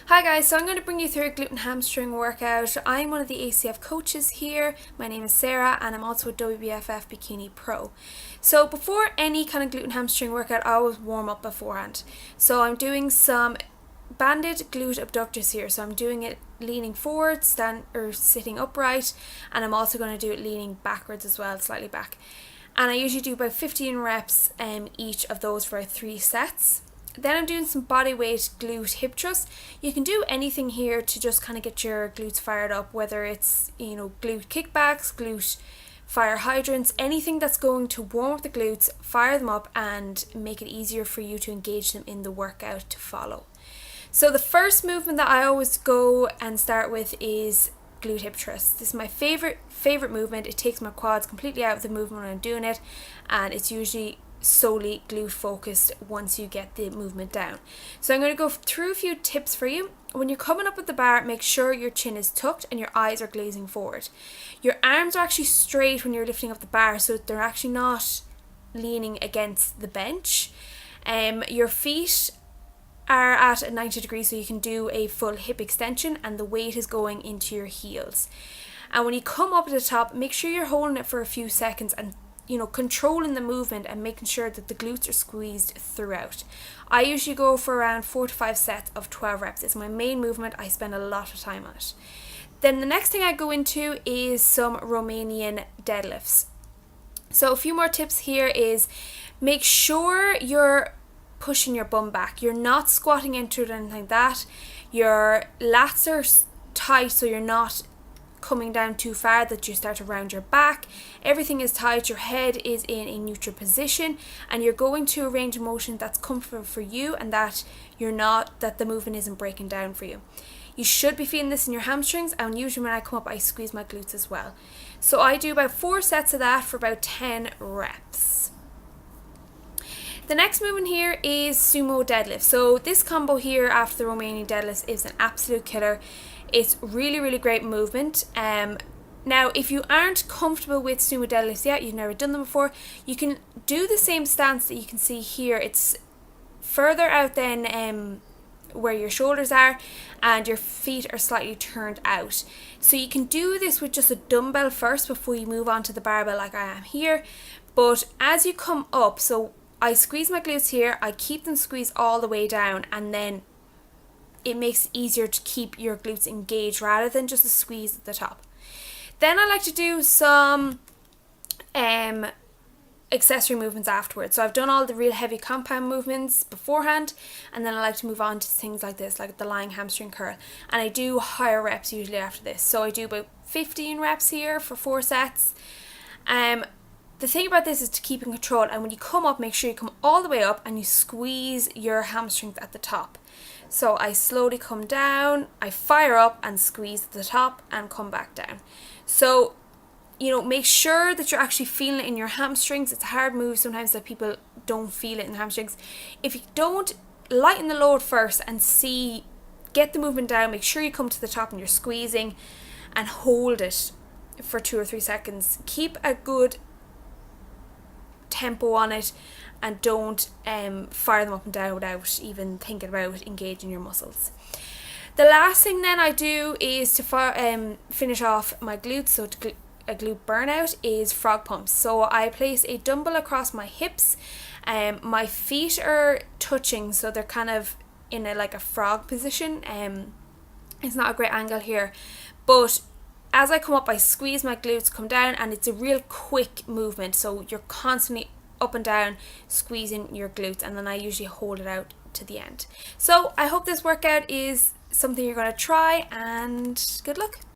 Hi guys, so I'm going to bring you through a glute hamstring workout. I'm one of the ACF coaches here. My name is Sarah and I'm also a WBFF Bikini Pro. So before any kind of glute hamstring workout, I always warm up beforehand. So I'm doing some banded glute abductors here. So I'm doing it leaning forward, sitting upright, and I'm also going to do it leaning backwards as well, slightly back. And I usually do about 15 reps each of those for 3 sets. Then I'm doing some body weight glute hip thrust. You can do anything here to just kind of get your glutes fired up, whether it's, glute kickbacks, glute fire hydrants, anything that's going to warm up the glutes, fire them up and make it easier for you to engage them in the workout to follow. So the first movement that I always go and start with is glute hip thrust. This is my favorite movement. It takes my quads completely out of the movement when I'm doing it, and it's usually solely glute focused once you get the movement down. So I'm going to go through a few tips for you. When you're coming up with the bar, make sure your chin is tucked and your eyes are glazing forward. Your arms are actually straight when you're lifting up the bar, so they're actually not leaning against the bench. Your feet are at a 90 degrees, so you can do a full hip extension and the weight is going into your heels. And when you come up at the top, make sure you're holding it for a few seconds and controlling the movement and making sure that the glutes are squeezed throughout. I usually go for around 4 to 5 sets of 12 reps. It's my main movement. I spend a lot of time on it. Then the next thing I go into is some Romanian deadlifts. So a few more tips here is make sure you're pushing your bum back. You're not squatting into it or anything like that. Your lats are tight, so you're not coming down too far that you start to round your back. Everything is tight, your head is in a neutral position, and you're going to a range of motion that's comfortable for you and that the movement isn't breaking down for you. You should be feeling this in your hamstrings, and usually when I come up I squeeze my glutes as well. So I do about 4 sets of that for about 10 reps. The next movement here is sumo deadlift. So this combo here after the Romanian deadlifts is an absolute killer. It's really, really great movement. Now, if you aren't comfortable with sumo deadlifts yet, you've never done them before, you can do the same stance that you can see here. It's further out than where your shoulders are, and your feet are slightly turned out. So you can do this with just a dumbbell first before you move on to the barbell like I am here. But as you come up, so I squeeze my glutes here, I keep them squeezed all the way down, and then it makes it easier to keep your glutes engaged rather than just a squeeze at the top. Then I like to do some accessory movements afterwards. So I've done all the real heavy compound movements beforehand, and then I like to move on to things like this, like the lying hamstring curl. And I do higher reps usually after this. So I do about 15 reps here for 4 sets. The thing about this is to keep in control, and when you come up, make sure you come all the way up and you squeeze your hamstrings at the top. So I slowly come down, I fire up and squeeze at the top and come back down. So, make sure that you're actually feeling it in your hamstrings. It's a hard move sometimes that people don't feel it in the hamstrings. If you don't, lighten the load first and get the movement down, make sure you come to the top and you're squeezing, and hold it for 2 or 3 seconds. Keep a good tempo on it and don't fire them up and down without even thinking about engaging your muscles. The last thing then I do is to finish off my glutes, so a glute burnout, is frog pumps. So I place a dumbbell across my hips, my feet are touching, so they're kind of in a frog position. It's not a great angle here, but as I come up, I squeeze my glutes, come down, and it's a real quick movement. So you're constantly up and down, squeezing your glutes, and then I usually hold it out to the end. So I hope this workout is something you're going to try, and good luck.